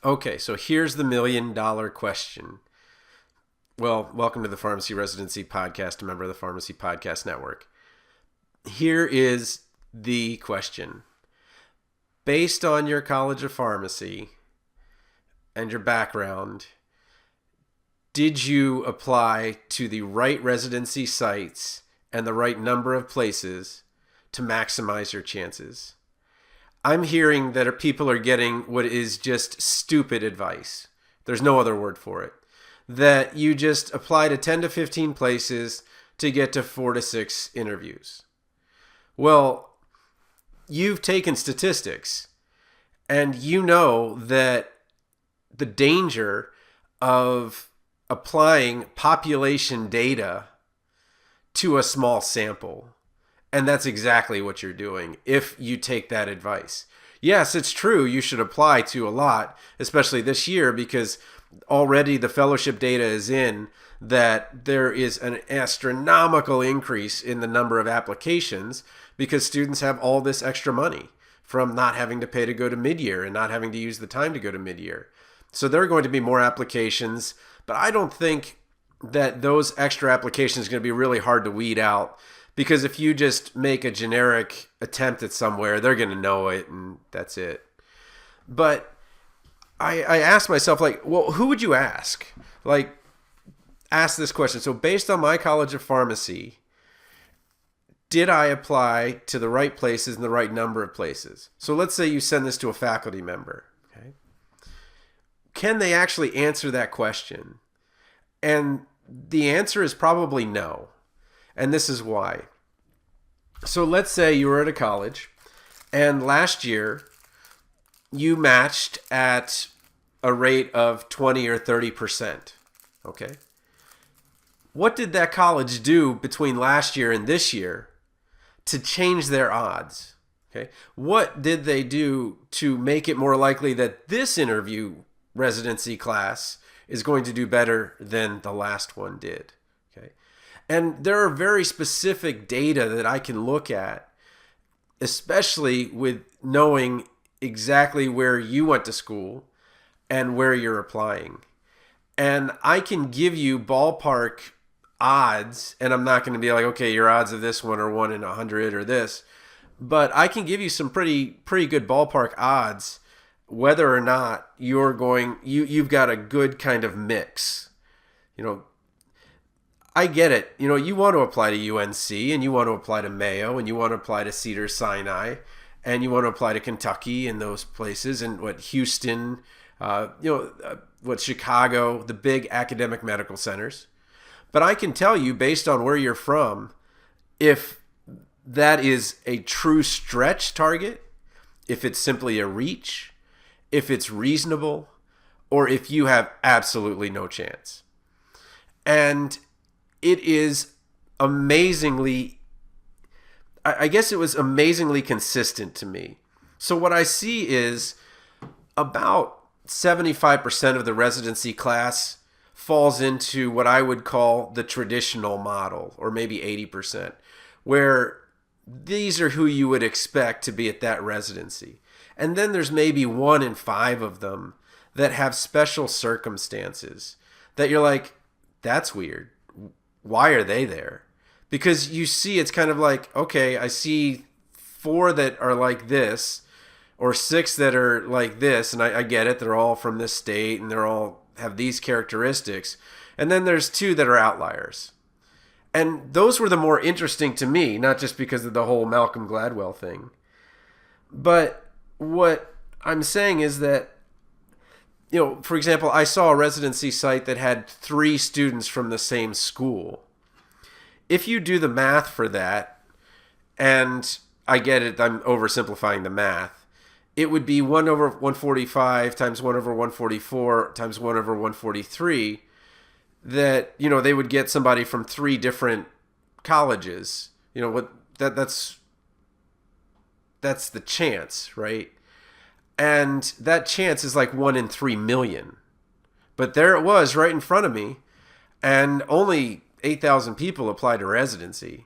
Okay, so here's the $1 million question. Well, welcome to the Pharmacy Residency Podcast, a member of the Pharmacy Podcast Network. Here is the question. Based on your College of Pharmacy and your background, did you apply to the right residency sites and the right number of places to maximize your chances? I'm hearing that people are getting what is just stupid advice. There's no other word for it. That you just apply to 10 to 15 places to get to 4 to 6 interviews. Well, you've taken statistics and you know that the danger of applying population data to a small sample. And that's exactly what you're doing if you take that advice. Yes, it's true. You should apply to a lot, especially this year, because already the fellowship data is in that there is an astronomical increase in the number of applications because students have all this extra money from not having to pay to go to mid-year and not having to use the time to go to mid-year. So there are going to be more applications, but I don't think that those extra applications are going to be really hard to weed out. Because if you just make a generic attempt at somewhere, they're going to know it and that's it. But I asked myself, well, who would you ask? Ask this question. So based on my College of Pharmacy, did I apply to the right places and the right number of places? So let's say you send this to a faculty member. Okay? Can they actually answer that question? And the answer is probably no. And this is why. So let's say you were at a college and last year you matched at a rate of 20 or 30%. Okay. What did that college do between last year and this year to change their odds? Okay. What did they do to make it more likely that this interview residency class is going to do better than the last one did? And there are very specific data that I can look at, especially with knowing exactly where you went to school and where you're applying. And I can give you ballpark odds, and I'm not going to be like, okay, your odds of this one are 1 in 100 or this, but I can give you some pretty good ballpark odds whether or not you've got a good kind of mix. I get it. You want to apply to UNC and you want to apply to Mayo and you want to apply to Cedars-Sinai and you want to apply to Kentucky and those places and Houston, Chicago, the big academic medical centers. But I can tell you based on where you're from, if that is a true stretch target, if it's simply a reach, if it's reasonable, or if you have absolutely no chance. And it is amazingly, I guess it was amazingly consistent to me. So what I see is about 75% of the residency class falls into what I would call the traditional model, or maybe 80%, where these are who you would expect to be at that residency. And then there's maybe 1 in 5 of them that have special circumstances that you're like, that's weird. Why are they there? Because you see, it's kind of like, okay, I see 4 that are like this, or 6 that are like this, and I get it. They're all from this state, and they're all have these characteristics. And then there's 2 that are outliers. And those were the more interesting to me, not just because of the whole Malcolm Gladwell thing. But what I'm saying is that, for example, I saw a residency site that had 3 students from the same school. If you do the math for that, and I get it, I'm oversimplifying the math, it would be 1 over 145 times 1 over 144 times 1 over 143 that, they would get somebody from 3 different colleges. That's the chance, right? And that chance is like 1 in 3 million. But there it was right in front of me. And only 8,000 people applied to residency.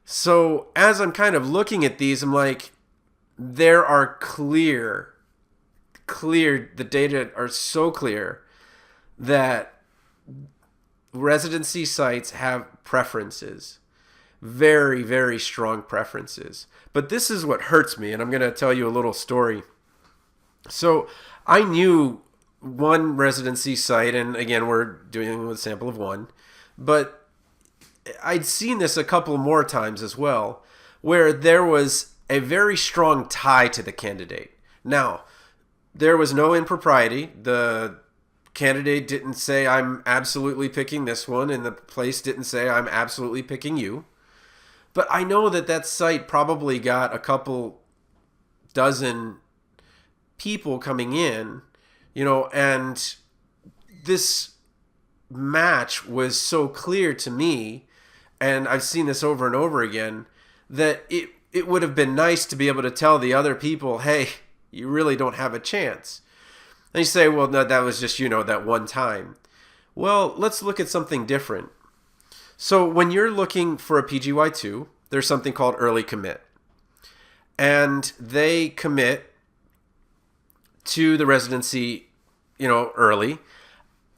So as I'm kind of looking at these, I'm like, there are clear clear, the data are so clear that residency sites have preferences, very, very strong preferences. But this is what hurts me, and I'm going to tell you a little story. So I knew one residency site, and again, we're doing with a sample of one, but I'd seen this a couple more times as well, where there was a very strong tie to the candidate. Now, there was no impropriety. The candidate didn't say, I'm absolutely picking this one, and the place didn't say, I'm absolutely picking you. But I know that site probably got a couple dozen people coming in, and this match was so clear to me, and I've seen this over and over again, that it would have been nice to be able to tell the other people, hey, you really don't have a chance. And you say, well, no, that was just, that one time. Well, let's look at something different. So when you're looking for a PGY2, there's something called early commit. And they commit to the residency, early.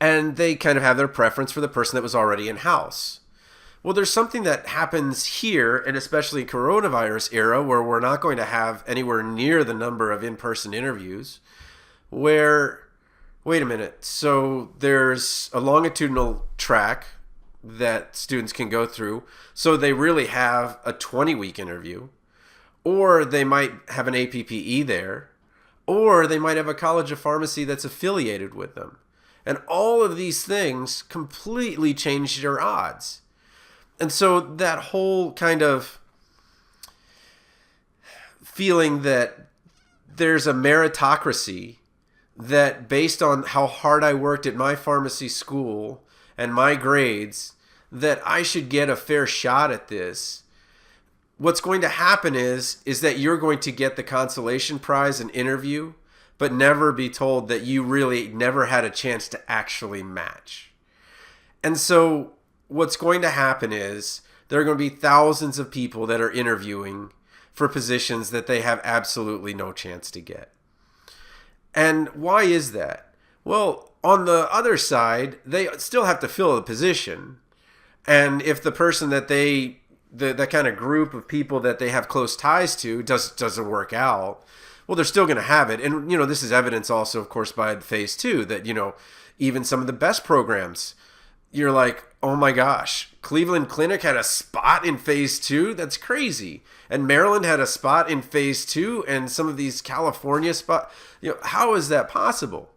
And they kind of have their preference for the person that was already in-house. Well, there's something that happens here, and especially coronavirus era, where we're not going to have anywhere near the number of in-person interviews, where, wait a minute, so there's a longitudinal track that students can go through, so they really have a 20-week interview, or they might have an APPE there, or they might have a college of pharmacy that's affiliated with them. And all of these things completely change your odds. And so that whole kind of feeling that there's a meritocracy, that based on how hard I worked at my pharmacy school and my grades, that I should get a fair shot at this. What's going to happen is that you're going to get the consolation prize and interview, but never be told that you really never had a chance to actually match. And so what's going to happen is there are going to be thousands of people that are interviewing for positions that they have absolutely no chance to get. And why is that? Well, on the other side, they still have to fill the position. And if the person that that kind of group of people that they have close ties to doesn't work out, well, they're still going to have it. And, this is evidence also, of course, by phase 2 that, even some of the best programs, you're like, oh my gosh, Cleveland Clinic had a spot in phase 2? That's crazy. And Maryland had a spot in phase 2, and some of these California spots, how is that possible?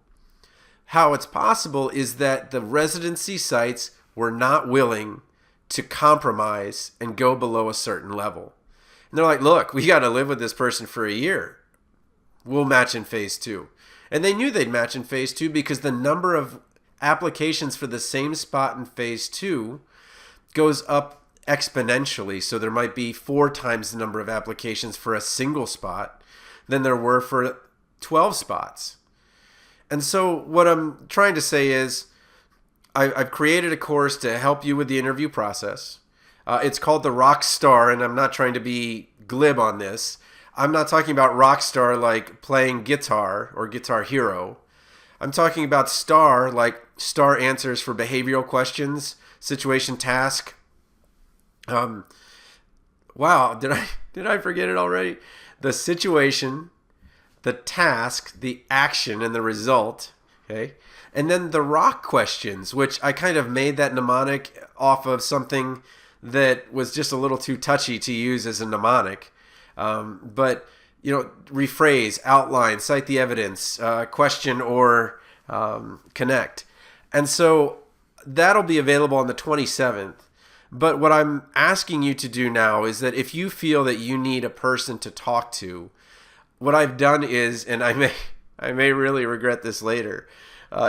How it's possible is that the residency sites were not willing to compromise and go below a certain level. And they're like, look, we got to live with this person for a year. We'll match in phase 2. And they knew they'd match in phase 2 because the number of applications for the same spot in phase 2 goes up exponentially. So there might be 4 times the number of applications for a single spot than there were for 12 spots. And so what I'm trying to say is I've created a course to help you with the interview process. It's called the Rock Star, and I'm not trying to be glib on this. I'm not talking about rock star like playing guitar or Guitar Hero. I'm talking about STAR like STAR answers for behavioral questions, situation, task. Wow, did I forget it already? The situation, the task, the action, and the result. Okay, and then the rock questions, which I kind of made that mnemonic off of something that was just a little too touchy to use as a mnemonic. But rephrase, outline, cite the evidence, question, or connect. And so that'll be available on the 27th. But what I'm asking you to do now is that if you feel that you need a person to talk to, what I've done is, and I may really regret this later,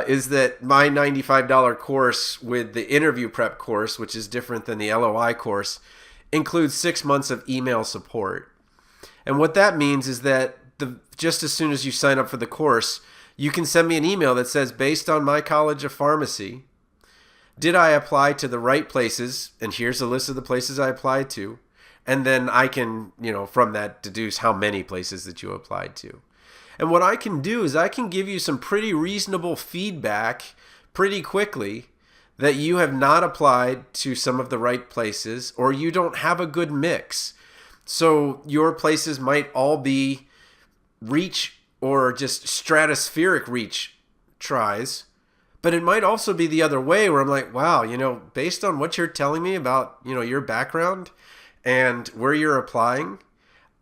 is that my $95 course with the interview prep course, which is different than the LOI course, includes 6 months of email support. And what that means is that just as soon as you sign up for the course, you can send me an email that says, based on my College of Pharmacy, did I apply to the right places? And here's a list of the places I applied to. And then I can, from that deduce how many places that you applied to. And what I can do is I can give you some pretty reasonable feedback pretty quickly that you have not applied to some of the right places, or you don't have a good mix. So your places might all be reach or just stratospheric reach tries, but it might also be the other way where I'm like, wow, based on what you're telling me about, your background and where you're applying,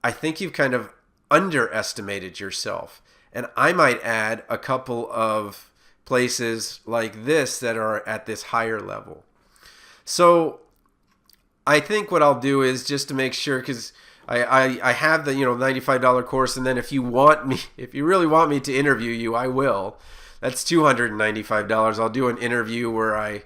I think you've kind of underestimated yourself. And I might add a couple of places like this that are at this higher level. So I think what I'll do is, just to make sure, because I have the $95 course, and then if you really want me to interview you, I will. That's $295. I'll do an interview where I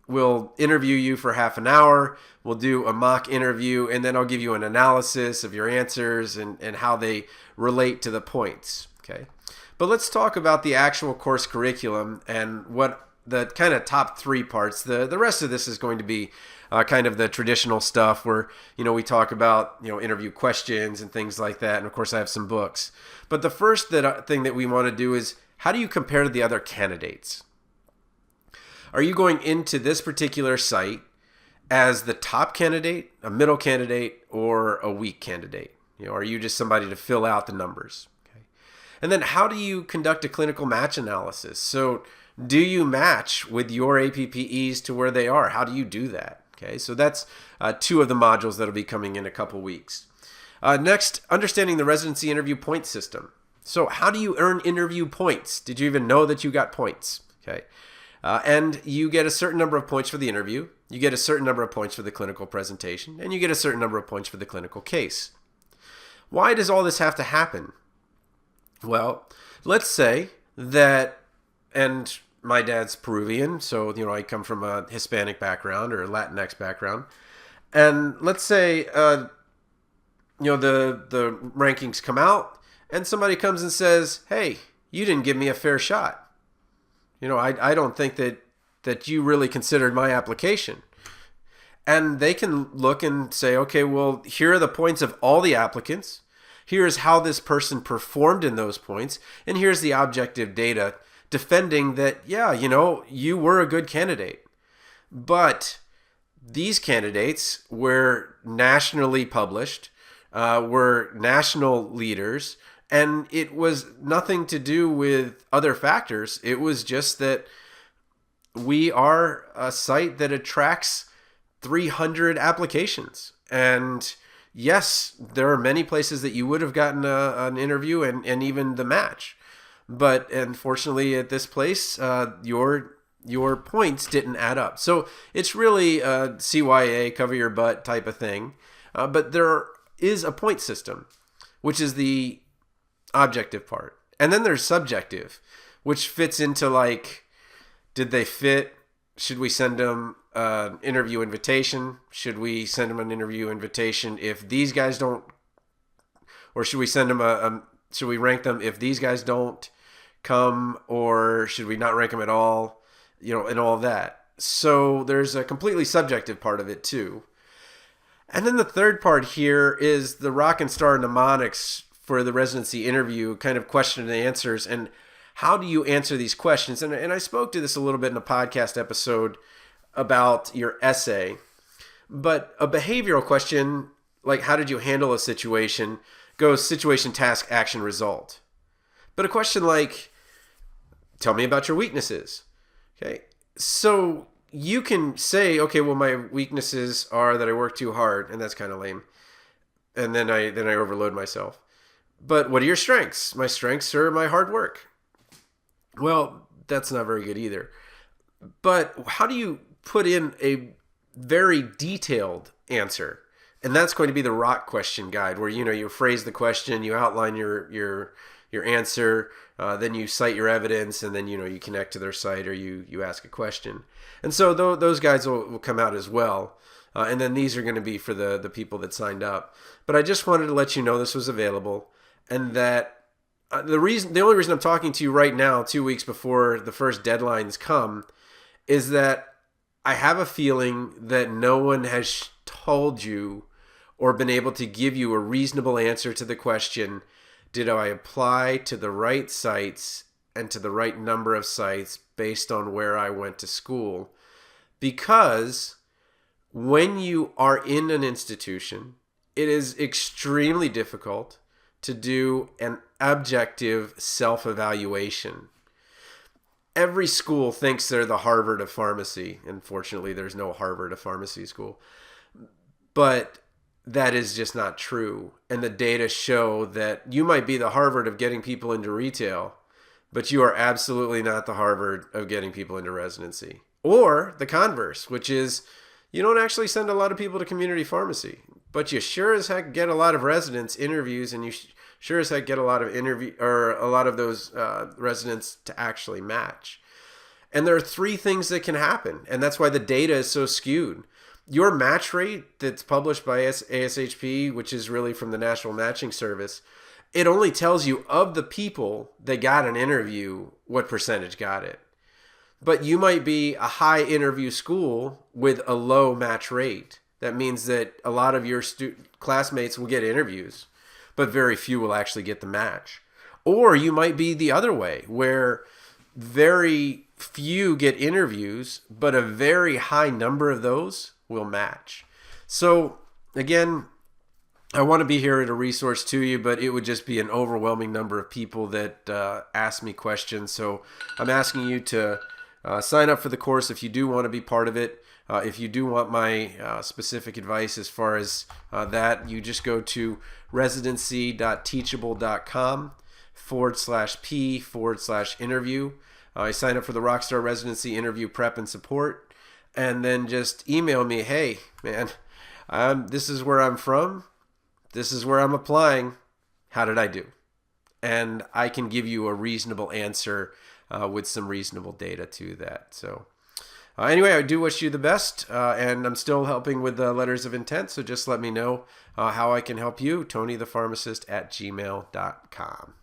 will interview you for half an hour. We'll do a mock interview, and then I'll give you an analysis of your answers and how they relate to the points. Okay, but let's talk about the actual course curriculum and what the kind of top three parts. The rest of this is going to be kind of the traditional stuff where, we talk about, interview questions and things like that. And of course I have some books. But the first thing that we want to do is, how do you compare to the other candidates? Are you going into this particular site as the top candidate, a middle candidate, or a weak candidate? Are you just somebody to fill out the numbers? Okay. And then how do you conduct a clinical match analysis? So do you match with your APPEs to where they are? How do you do that? Okay, so that's two of the modules that'll be coming in a couple weeks. Next, understanding the residency interview point system. So how do you earn interview points? Did you even know that you got points? Okay, and you get a certain number of points for the interview, you get a certain number of points for the clinical presentation, and you get a certain number of points for the clinical case. Why does all this have to happen? Well, let's say that, and my dad's Peruvian, so I come from a Hispanic background or a Latinx background, and let's say the rankings come out, and somebody comes and says, "Hey, you didn't give me a fair shot. I don't think that you really considered my application." And they can look and say, "Okay, well, here are the points of all the applicants. Here's how this person performed in those points, and here's the objective data defending that, yeah, you were a good candidate." But these candidates were nationally published, were national leaders, and it was nothing to do with other factors. It was just that we are a site that attracts 300 applications. And yes, there are many places that you would have gotten an interview and even the match. But unfortunately, at this place, your points didn't add up. So it's really a CYA, cover your butt type of thing. But there is a point system, which is the objective part. And then there's subjective, which fits into like, did they fit? Should we send them an interview invitation? Should we send them an interview invitation if these guys don't? Or should we send them should we rank them if these guys don't come, or should we not rank them at all? And all that. So there's a completely subjective part of it too. And then the third part here is the rock and star mnemonics for the residency interview, kind of question and answers, and how do you answer these questions? And I spoke to this a little bit in a podcast episode about your essay, but a behavioral question, like how did you handle a situation, goes situation, task, action, result. But a question like, tell me about your weaknesses. Okay, so you can say, okay, well, my weaknesses are that I work too hard, and that's kind of lame, and then I overload myself. But what are your strengths? My strengths are my hard work. Well, that's not very good either. But how do you put in a very detailed answer? And that's going to be the rock question guide, where you phrase the question, you outline your answer, then you cite your evidence, and then you connect to their site, or you ask a question. And so those guides will come out as well. And then these are going to be for the people that signed up. But I just wanted to let you know this was available, and that the only reason I'm talking to you right now, 2 weeks before the first deadlines come, is that I have a feeling that no one has told you or been able to give you a reasonable answer to the question, Did I apply to the right sites and to the right number of sites based on where I went to school? Because when you are in an institution, it is extremely difficult to do an objective self-evaluation. Every school thinks they're the Harvard of pharmacy. Unfortunately, there's no Harvard of pharmacy school. But that is just not true. And the data show that you might be the Harvard of getting people into retail, but you are absolutely not the Harvard of getting people into residency. Or the converse, which is you don't actually send a lot of people to community pharmacy, but you sure as heck get a lot of residents interviews, and you sure as heck get a lot of those residents to actually match. And there are three things that can happen, and that's why the data is so skewed. Your match rate that's published by ASHP, which is really from the National Matching Service, it only tells you of the people that got an interview, what percentage got it. But you might be a high interview school with a low match rate. That means that a lot of your classmates will get interviews, but very few will actually get the match. Or you might be the other way, where very few get interviews, but a very high number of those will match. So again, I want to be here as a resource to you, but it would just be an overwhelming number of people that ask me questions. So I'm asking you to sign up for the course if you do want to be part of it. If you do want my specific advice as far as that, you just go to residency.teachable.com/P/interview. I sign up for the Rockstar Residency interview prep and support, and then just email me, hey, man, this is where I'm from. This is where I'm applying. How did I do? And I can give you a reasonable answer with some reasonable data to that. So anyway, I do wish you the best, and I'm still helping with the letters of intent, so just let me know how I can help you, TonyThePharmacist@gmail.com.